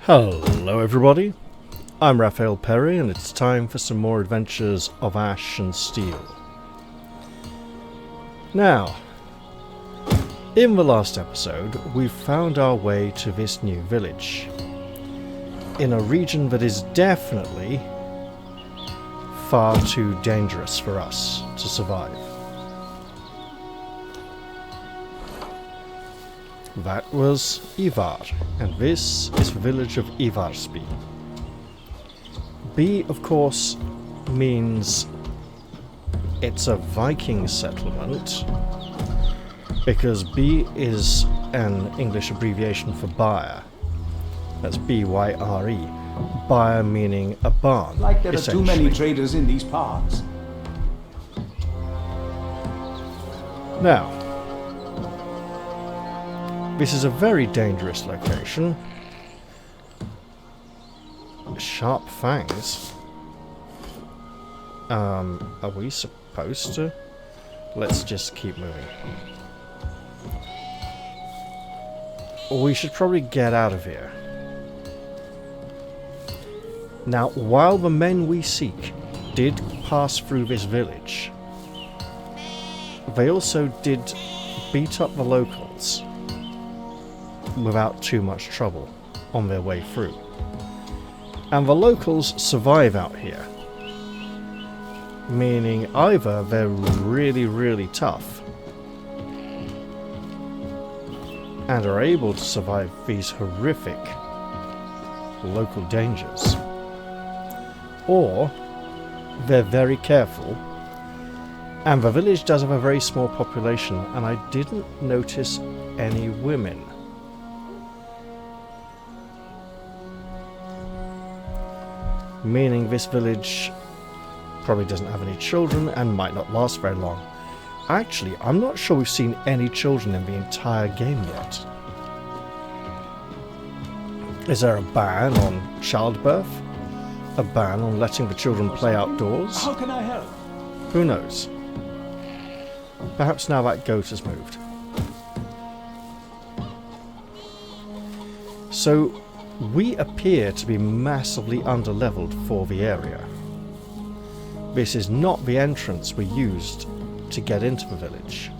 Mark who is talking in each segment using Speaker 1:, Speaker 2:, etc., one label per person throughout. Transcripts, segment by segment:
Speaker 1: Hello everybody, I'm Raphael Perry and it's time for some more adventures of Ash and Steel. Now, in the last episode we found our way to this new village, in a region that is definitely far too dangerous for us to survive. That was Ivar, and this is the village of Ivarsby. B, of course, means it's a Viking settlement, because B is an English abbreviation for byre. That's B-Y-R-E. Byre meaning a barn,
Speaker 2: like there are too many traders in these parts.
Speaker 1: Now, this is a very dangerous location. Sharp fangs. Are we supposed to? Let's just keep moving. We should probably get out of here. Now, while the men we seek did pass through this village, they also did beat up the locals without too much trouble on their way through. And the locals survive out here, meaning either they're really tough and are able to survive these horrific local dangers, or they're very careful. And the village does have a very small population, and I didn't notice any women. Meaning this village probably doesn't have any children and might not last very long. Actually, I'm not sure we've seen any children in the entire game yet. Is there a ban on childbirth? A ban on letting the children play outdoors?
Speaker 2: How can I help?
Speaker 1: Who knows? Perhaps now that goat has moved. So, we appear to be massively underleveled for the area. This is not the entrance we used to get into the village.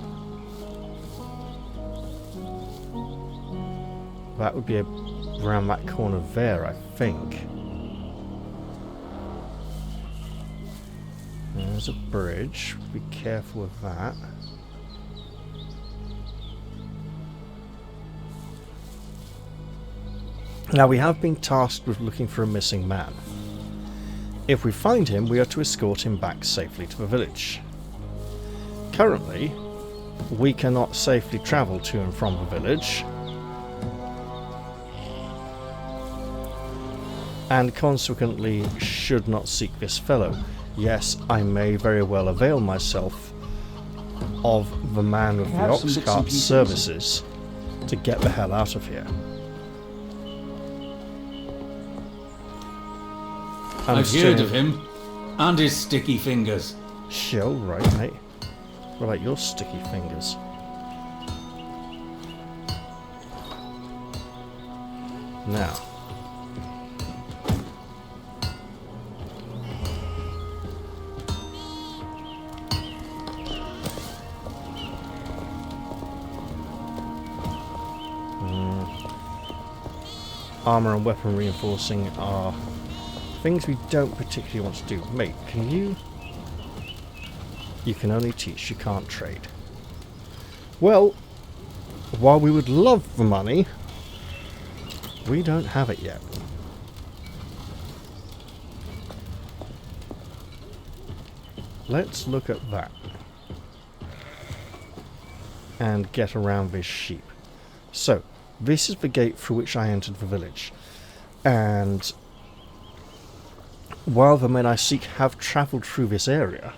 Speaker 1: That would be around that corner there, I think. There's a bridge. Be careful of that. Now, we have been tasked with looking for a missing man. If we find him, we are to escort him back safely to the village. Currently, we cannot safely travel to and from the village, and consequently should not seek this fellow. Yes, I may very well avail myself of the man with the ox cart services to get the hell out of here.
Speaker 3: I've heard of him, and his sticky fingers.
Speaker 1: Sure, right, mate. What about your sticky fingers? Now. Armor and weapon reinforcing are things we don't particularly want to do. Mate, can you? You can only teach, you can't trade. Well, while we would love the money, we don't have it yet. Let's look at that. And get around this sheep. So, this is the gate through which I entered the village. And while the men I seek have travelled through this area,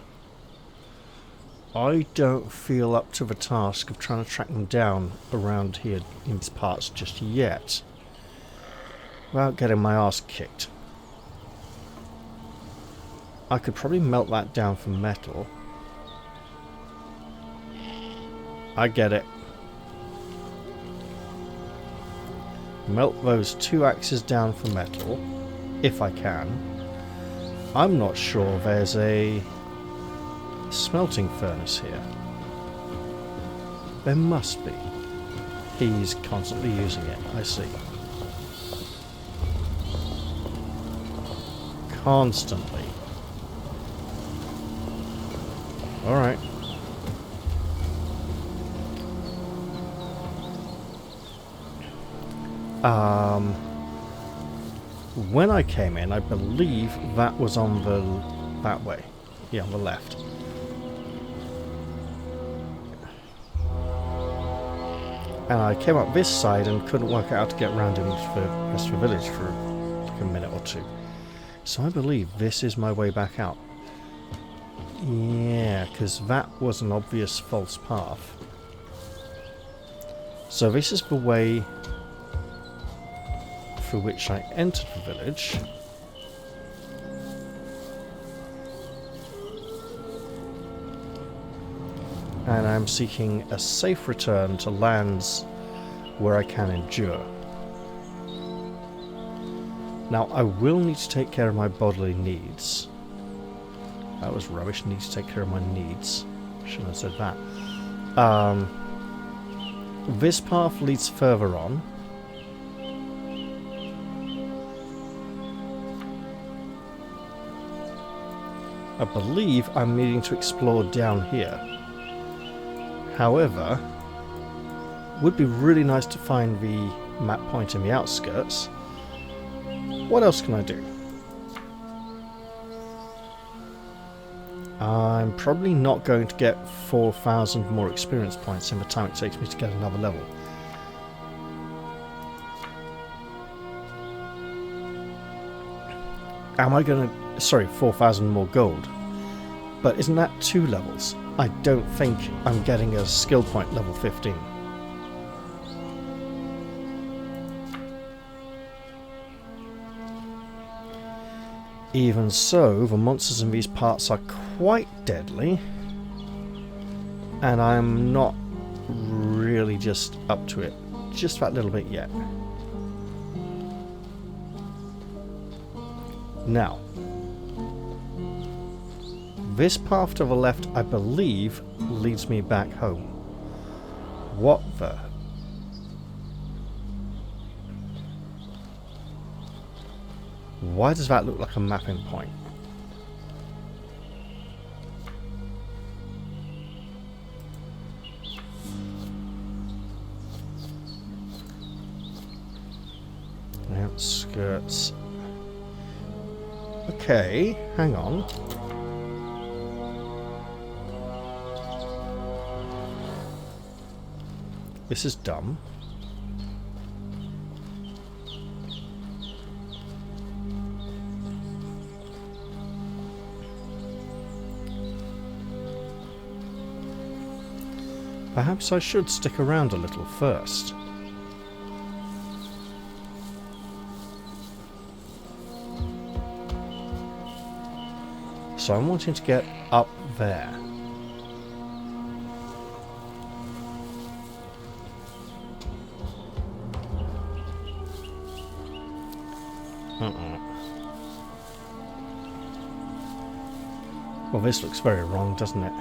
Speaker 1: I don't feel up to the task of trying to track them down around here in these parts just yet, without getting my arse kicked. I could probably melt that down for metal. I get it. Melt those 2 axes down for metal, if I can. I'm not sure there's a smelting furnace here. There must be. He's constantly using it, I see. Constantly. Alright. When I came in, I believe that was on that way. Yeah, on the left. And I came up this side and couldn't work out how to get around into the rest of the village for like a minute or two. So I believe this is my way back out. Yeah, because that was an obvious false path. So this is the way through which I entered the village. And I'm seeking a safe return to lands where I can endure. Now, I will need to take care of my bodily needs. That was rubbish. Need to take care of my needs. Shouldn't have said that. This path leads further on. I believe I'm needing to explore down here. However, would be really nice to find the map point in the outskirts. What else can I do? I'm probably not going to get 4,000 more experience points in the time it takes me to get another level. Am I going to... Sorry, 4,000 more gold. But isn't that 2 levels? I don't think I'm getting a skill point level 15. Even so, the monsters in these parts are quite deadly, and I'm not really just up to it just that little bit yet. Now, this path to the left, I believe, leads me back home. What the... Why does that look like a mapping point? Outskirts. Okay, hang on. This is dumb. Perhaps I should stick around a little first. So I'm wanting to get up there. Well, this looks very wrong, doesn't it?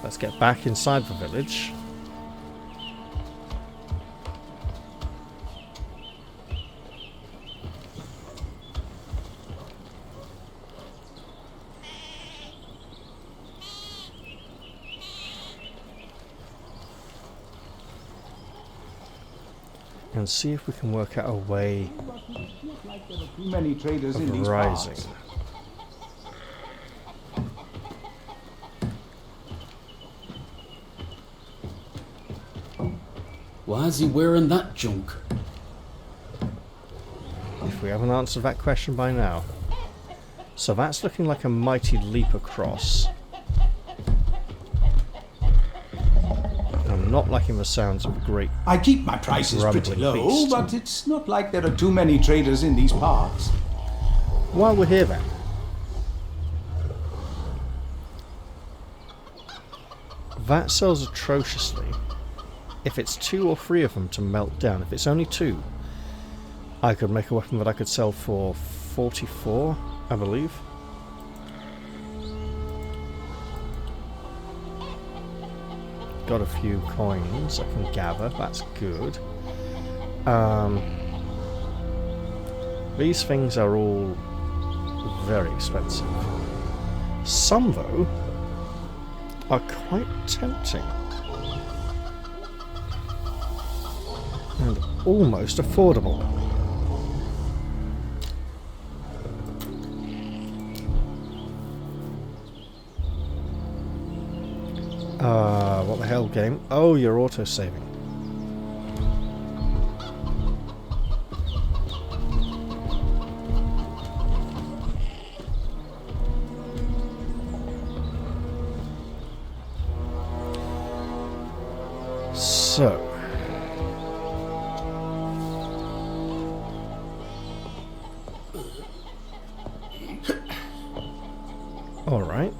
Speaker 1: Let's get back inside the village. And see if we can work out a way
Speaker 2: Too many traders in
Speaker 1: of
Speaker 2: these
Speaker 1: rising.
Speaker 2: parts.
Speaker 3: Why is he wearing that junk?
Speaker 1: If we haven't answered that question by now. So that's looking like a mighty leap across. I'm not liking the sounds of a great...
Speaker 2: I keep my prices pretty
Speaker 1: Rumbling
Speaker 2: low,
Speaker 1: beast.
Speaker 2: but it's not like there are too many traders in these parts.
Speaker 1: While we're here then. That sells atrociously. if it's 2 or 3 of them to melt down. If it's only 2, I could make a weapon that I could sell for 44, I believe. Got a few coins I can gather, that's good. These things are all very expensive. Some, though, are quite tempting. And almost affordable. What the hell, game? Oh, you're auto-saving. So... Alright.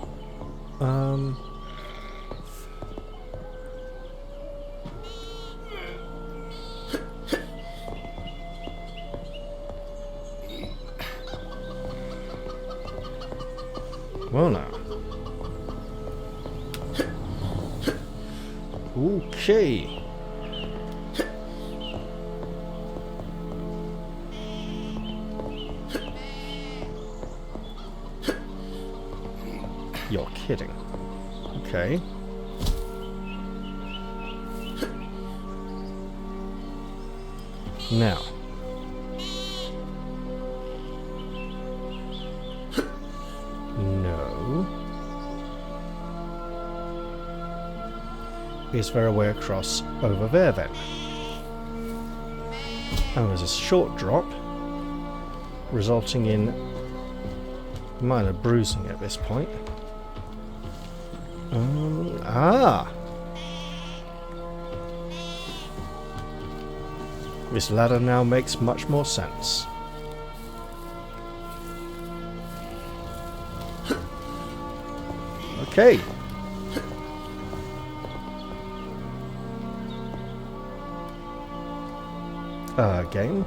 Speaker 1: Well now. Okay. You're kidding. Okay. Now. No. Is there a way across over there then? And there's a short drop, resulting in minor bruising at this point. This ladder now makes much more sense. Okay. Game.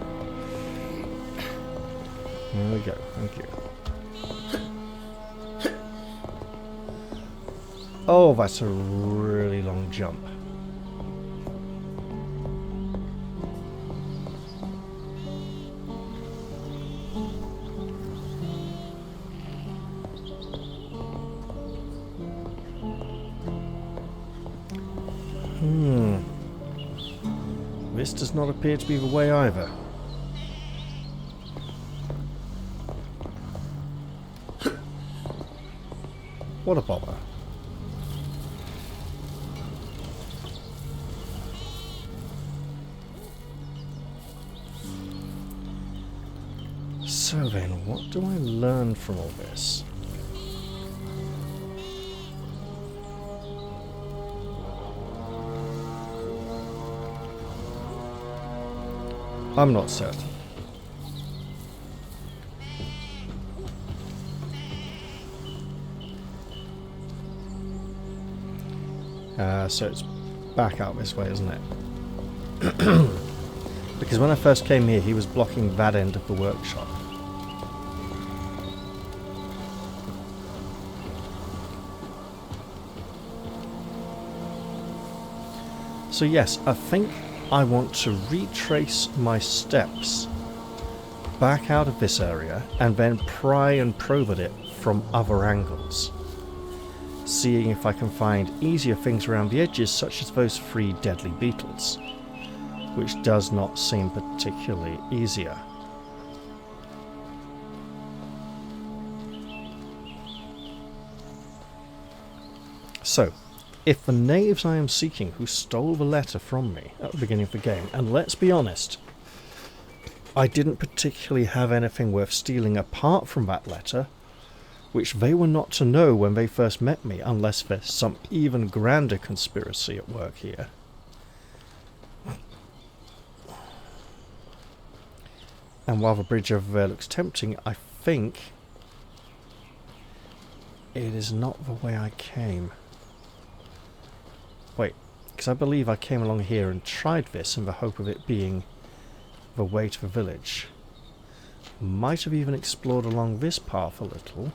Speaker 1: There we go. Thank you. Oh, that's a really long jump. This does not appear to be the way either. What a bother. So then, what do I learn from all this? I'm not certain. So it's back out this way, isn't it? Because when I first came here, he was blocking that end of the workshop. So yes, I think I want to retrace my steps back out of this area and then pry and probe at it from other angles, seeing if I can find easier things around the edges, such as those 3 deadly beetles, which does not seem particularly easier. So, if the knaves I am seeking who stole the letter from me at the beginning of the game, and let's be honest, I didn't particularly have anything worth stealing apart from that letter, which they were not to know when they first met me, unless there's some even grander conspiracy at work here. And while the bridge over there looks tempting, I think it is not the way I came. Wait, because I believe I came along here and tried this in the hope of it being the way to the village. Might have even explored along this path a little.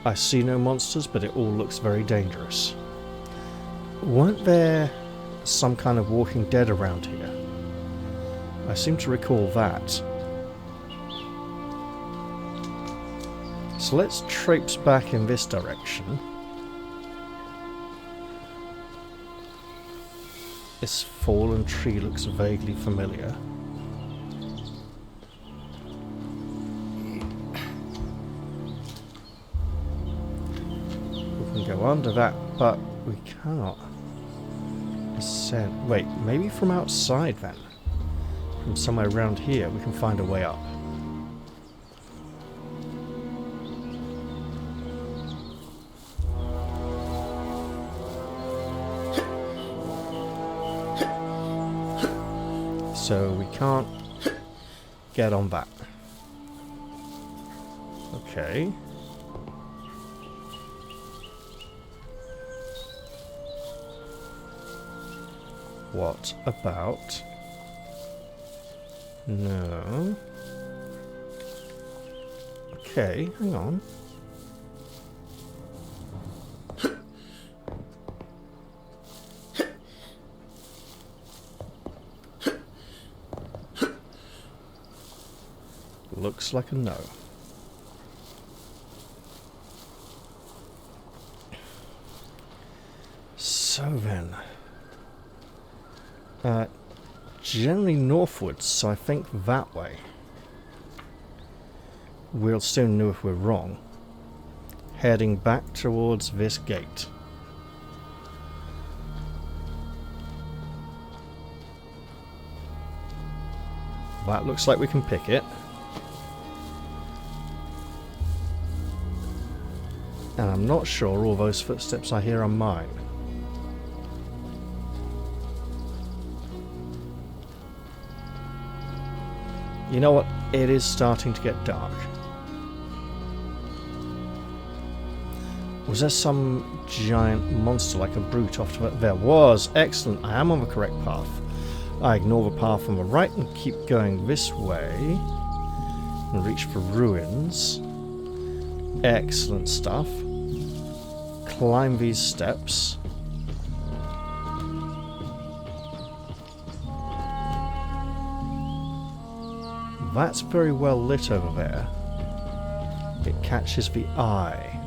Speaker 1: I see no monsters, but it all looks very dangerous. Weren't there some kind of Walking Dead around here? I seem to recall that. So let's traipse back in this direction. This fallen tree looks vaguely familiar. Go under that, but we cannot ascend. Wait, maybe from outside then? From somewhere around here we can find a way up. So we can't get on that. Okay. What about... No. Okay, hang on. Looks like a no. So then... generally northwards, so I think that way. We'll soon know if we're wrong. Heading back towards this gate. That looks like we can pick it. And I'm not sure all those footsteps I hear are mine. You know what? It is starting to get dark. Was there some giant monster like a brute off to the... There was! Excellent! I am on the correct path. I ignore the path on the right and keep going this way. And reach for ruins. Excellent stuff. Climb these steps. That's very well lit over there. It catches the eye.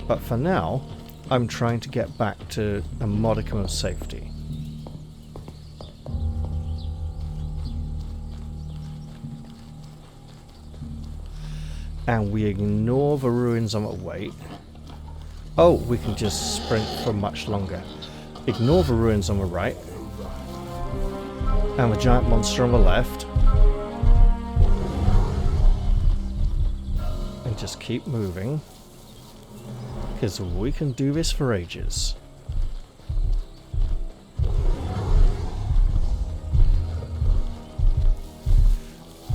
Speaker 1: But for now, I'm trying to get back to a modicum of safety. And we ignore the ruins on the way. Oh, we can just sprint for much longer. Ignore the ruins on the right. And the giant monster on the left. And just keep moving. Because we can do this for ages.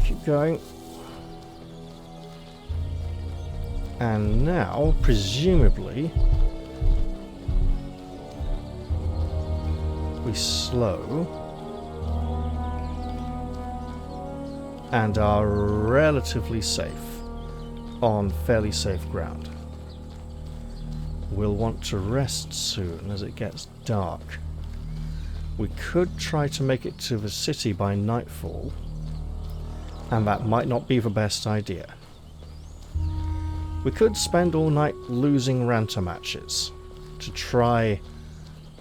Speaker 1: Keep going. And now, presumably, we slow and are relatively safe on fairly safe ground. We'll want to rest soon as it gets dark. We could try to make it to the city by nightfall, and that might not be the best idea. We could spend all night losing ranter matches to try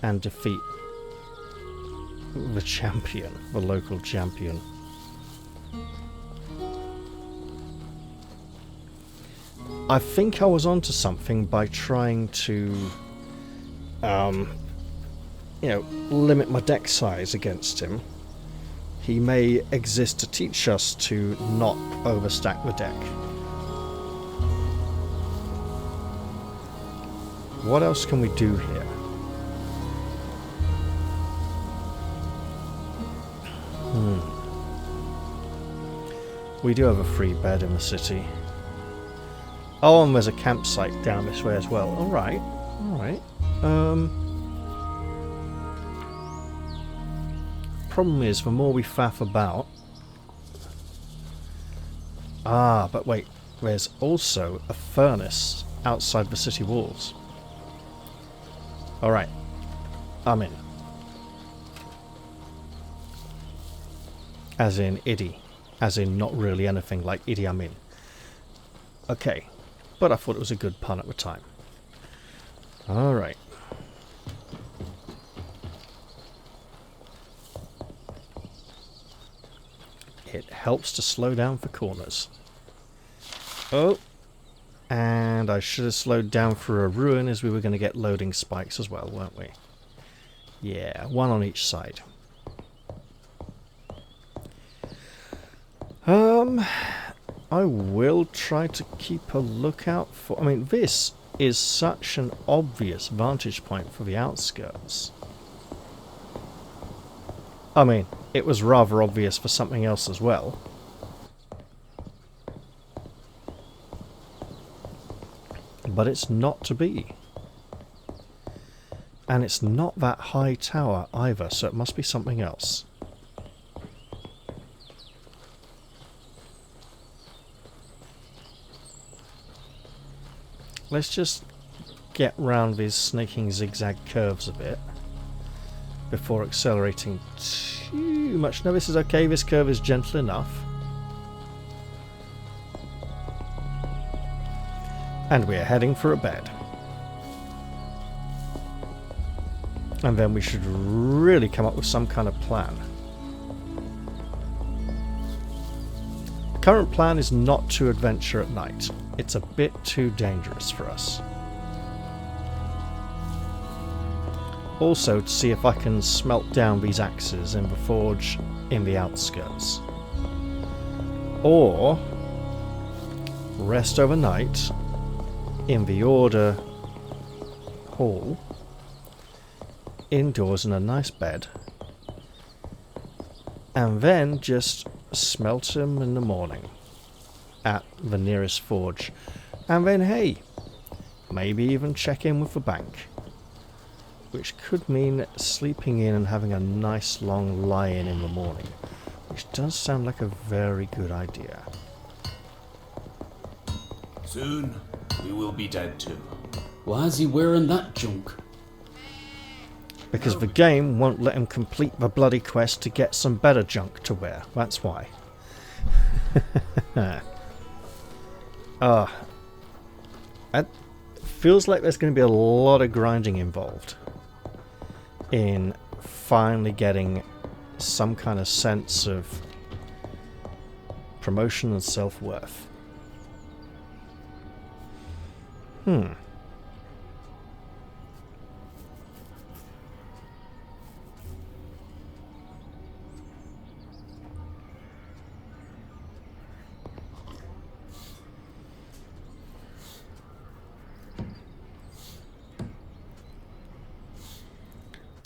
Speaker 1: and defeat the champion, the local champion. I think I was onto something by trying to, limit my deck size against him. He may exist to teach us to not overstack the deck. What else can we do here? We do have a free bed in the city. Oh, and there's a campsite down this way as well. Alright, alright. Problem is, the more we faff about... Ah, but wait. There's also a furnace outside the city walls. Alright. I'm in. As in Idi. As in not really anything like Idi Amin. Okay. But I thought it was a good pun at the time. Alright. It helps to slow down for corners. Oh. And I should have slowed down for a ruin, as we were going to get loading spikes as well, weren't we? Yeah, one on each side. I will try to keep a lookout for... I mean, this is such an obvious vantage point for the outskirts. I mean, it was rather obvious for something else as well. But it's not to be. And it's not that high tower either, so it must be something else. Let's just get round these snaking zigzag curves a bit before accelerating too much. No, this is okay. This curve is gentle enough. And we're heading for a bed. And then we should really come up with some kind of plan. The current plan is not to adventure at night. It's a bit too dangerous for us. Also, to see if I can smelt down these axes in the forge in the outskirts. Or rest overnight in the Order Hall, indoors in a nice bed, and then just smelt them in the morning at the nearest forge, and then hey, maybe even check in with the bank, which could mean sleeping in and having a nice long lie-in in the morning, which does sound like a very good idea.
Speaker 2: Soon we will be dead too.
Speaker 3: Why is he wearing that junk?
Speaker 1: Because the game won't let him complete the bloody quest to get some better junk to wear. That's why. It feels like there's going to be a lot of grinding involved in finally getting some kind of sense of promotion and self-worth.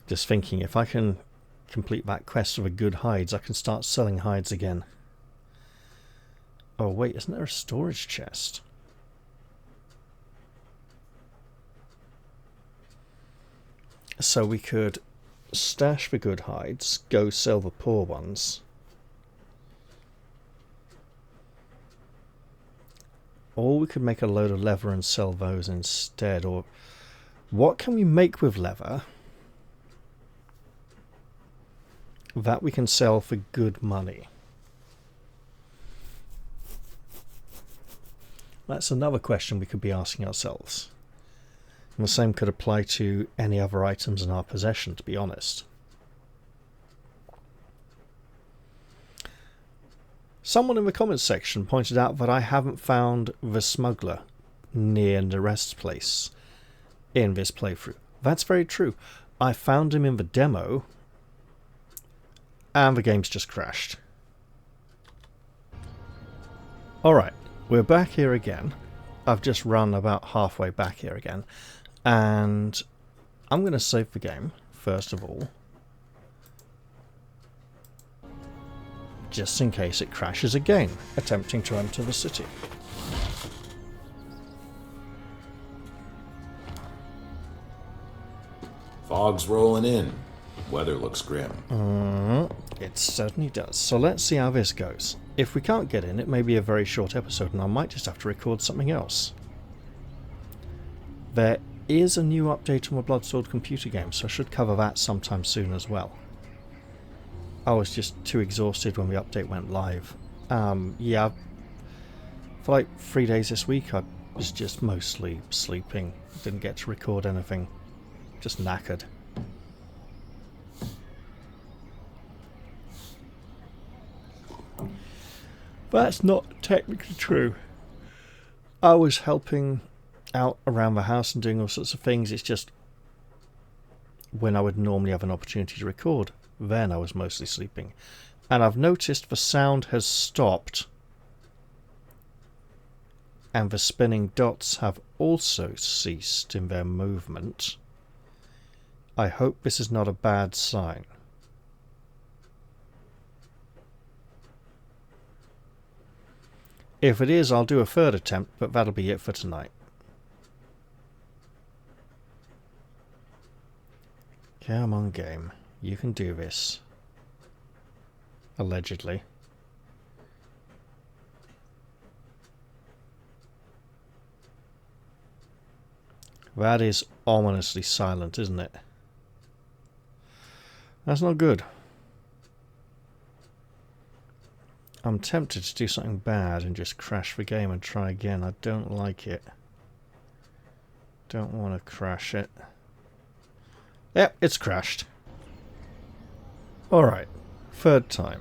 Speaker 1: Just thinking, if I can complete that quest of a good hides, I can start selling hides again. Oh wait, isn't there a storage chest? So we could stash the good hides, go sell the poor ones. Or we could make a load of leather and sell those instead. Or what can we make with leather that we can sell for good money? That's another question we could be asking ourselves. And the same could apply to any other items in our possession, to be honest. Someone in the comments section pointed out that I haven't found the smuggler near the rest place in this playthrough. That's very true. I found him in the demo, and the game's just crashed. Alright, we're back here again. I've just run about halfway back here again. And I'm going to save the game, first of all. just in case it crashes again, attempting to enter the city.
Speaker 4: Fog's rolling in. Weather looks grim.
Speaker 1: It certainly does. So let's see how this goes. If we can't get in, it may be a very short episode and I might just have to record something else. There is a new update on my Bloodsword computer game, so I should cover that sometime soon as well. I was just too exhausted when the update went live. Yeah, for like 3 days this week I was just mostly sleeping. Didn't get to record anything. Just knackered. That's not technically true. I was helping out around the house and doing all sorts of things. It's just when I would normally have an opportunity to record, then I was mostly sleeping. And I've noticed the sound has stopped. And the spinning dots have also ceased in their movement. I hope this is not a bad sign. If it is, I'll do a third attempt, but that'll be it for tonight. Come on, game. You can do this. Allegedly. That is ominously silent, isn't it? That's not good. I'm tempted to do something bad and just crash the game and try again. I don't like it. Don't want to crash it. Yep, it's crashed. Alright, third time.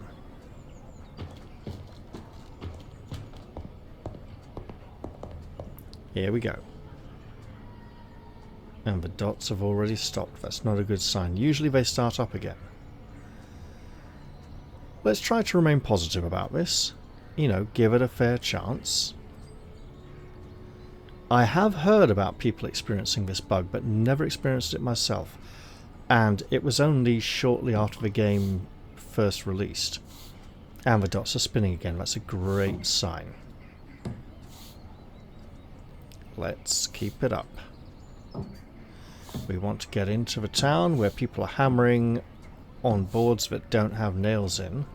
Speaker 1: Here we go. And the dots have already stopped. That's not a good sign. Usually they start up again. Let's try to remain positive about this. You know, give it a fair chance. I have heard about people experiencing this bug, but never experienced it myself. And it was only shortly after the game first released. And the dots are spinning again. That's a great sign. Let's keep it up. We want to get into the town where people are hammering on boards that don't have nails in.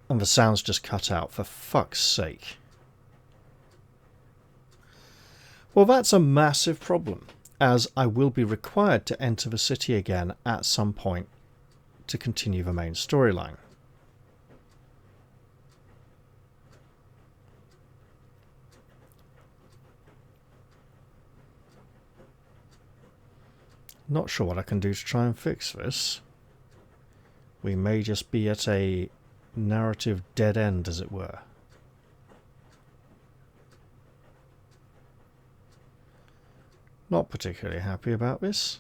Speaker 1: And the sound's just cut out, for fuck's sake. Well, that's a massive problem, as I will be required to enter the city again at some point to continue the main storyline. Not sure what I can do to try and fix this. We may just be at a narrative dead end, as it were. Not particularly happy about this.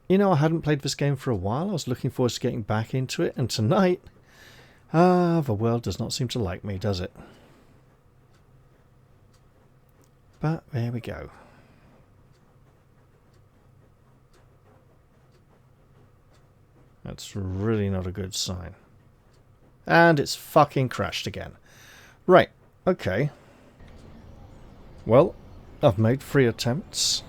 Speaker 1: You know, I hadn't played this game for a while. I was looking forward to getting back into it, and tonight, the world does not seem to like me, does it? But there we go. That's really not a good sign. And it's fucking crashed again. Right, okay. Well, I've made 3 attempts.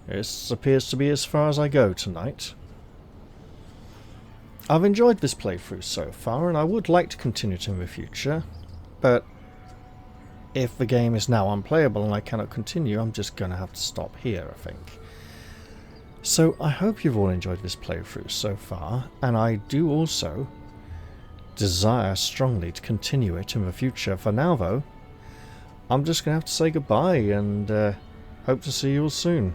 Speaker 1: This appears to be as far as I go tonight. I've enjoyed this playthrough so far, and I would like to continue it in the future, but if the game is now unplayable and I cannot continue, I'm just going to have to stop here, I think. So I hope you've all enjoyed this playthrough so far, and I do also desire strongly to continue it in the future. For now though, I'm just going to have to say goodbye and hope to see you all soon.